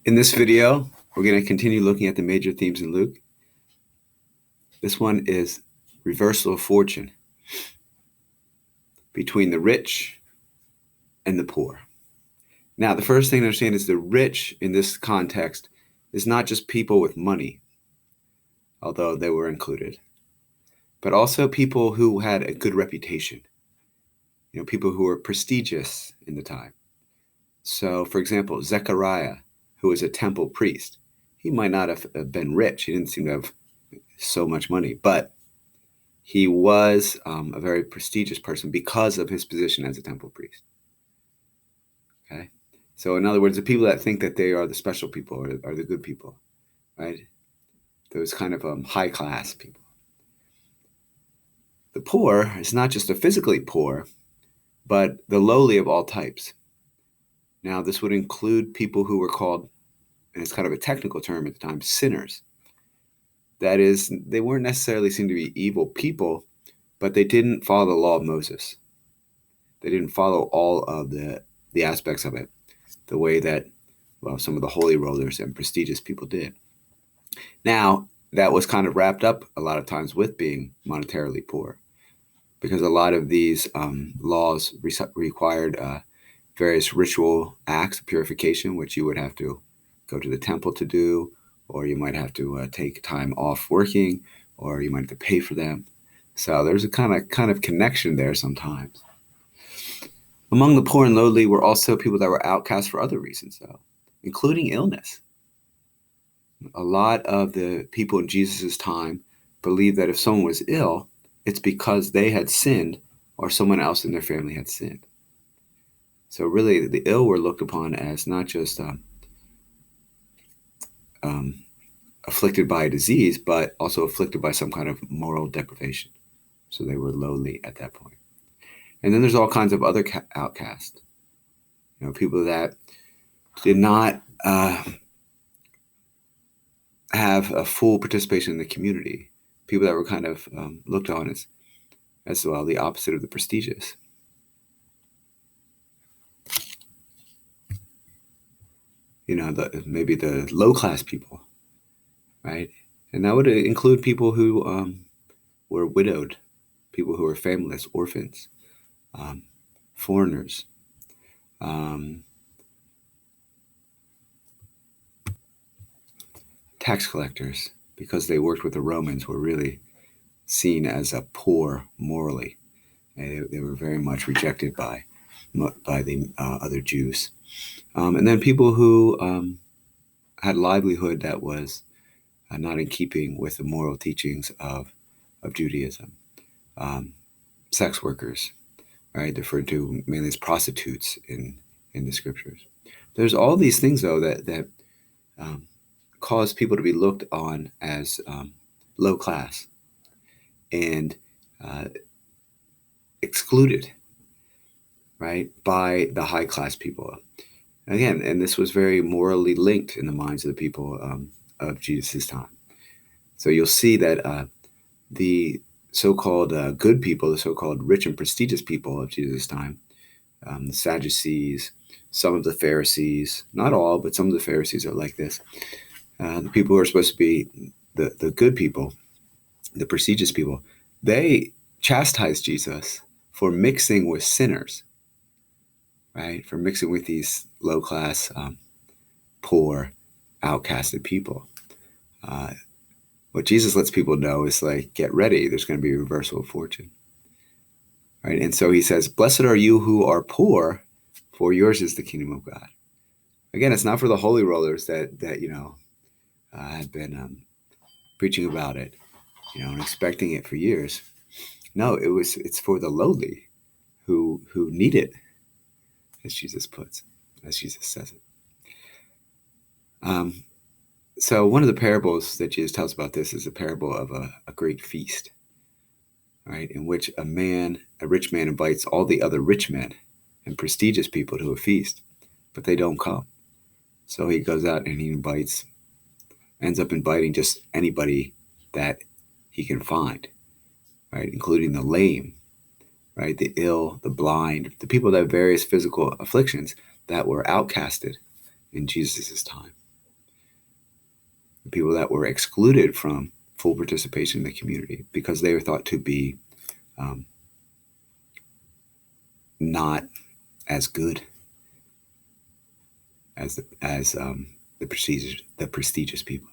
In this video, we're going to continue looking at the major themes in Luke. This one is reversal of fortune between the rich and the poor. Now, the first thing to understand is the rich in this context is not just people with money, although they were included, but also people who had a good reputation, people who were prestigious in the time. So, for example, Zechariah, who was a temple priest, he might not have been rich. He didn't seem to have so much money, but he was a very prestigious person because of his position as a temple priest. Okay, so in other words, the people that think that they are the special people are the good people, right? Those kind of high class people. The poor is not just the physically poor, but the lowly of all types. Now, this would include people who were called, and it's kind of a technical term at the time, sinners. That is, they weren't necessarily seen to be evil people, but they didn't follow the law of Moses. They didn't follow all of the aspects of it the way that, some of the holy rollers and prestigious people did. Now, that was kind of wrapped up a lot of times with being monetarily poor, because a lot of these laws required various ritual acts of purification, which you would have to go to the temple to do, or you might have to take time off working, or you might have to pay for them. So there's a kind of connection there sometimes. Among the poor and lowly were also people that were outcast for other reasons, though, including illness. A lot of the people in Jesus' time believed that if someone was ill, it's because they had sinned or someone else in their family had sinned. So really, the ill were looked upon as not just afflicted by a disease, but also afflicted by some kind of moral deprivation. So they were lowly at that point. And then there's all kinds of other outcasts. People that did not have a full participation in the community. People that were kind of looked on as well the opposite of the prestigious. Maybe the low-class people, right? And that would include people who were widowed, people who were familess, orphans, foreigners, tax collectors, because they worked with the Romans, were really seen as a poor morally. They were very much rejected by the other Jews. And then people who had livelihood that was not in keeping with the moral teachings of Judaism. Sex workers, right, referred to mainly as prostitutes in the scriptures. There's all these things, though, that cause people to be looked on as low class and excluded, right, by the high class people. Again, and this was very morally linked in the minds of the people of Jesus' time. So you'll see that the so-called good people, the so-called rich and prestigious people of Jesus' time, the Sadducees, some of the Pharisees, not all, but some of the Pharisees are like this. The people who are supposed to be the good people, the prestigious people, they chastised Jesus for mixing with sinners, right? For mixing with these low-class, poor, outcasted people. What Jesus lets people know is like, get ready. There's going to be a reversal of fortune, right? And so he says, blessed are you who are poor, for yours is the kingdom of God. Again, it's not for the holy rollers that had been preaching about it, and expecting it for years. No, it's for the lowly who need it, as Jesus says it. So one of the parables that Jesus tells about this is a parable of a great feast, right? In which a rich man invites all the other rich men and prestigious people to a feast, but they don't come. So he goes out and he ends up inviting just anybody that he can find, right? Including the lame, right? The ill, the blind, the people that have various physical afflictions that were outcasted in Jesus' time. people that were excluded from full participation in the community because they were thought to be um, not as good as the prestigious people.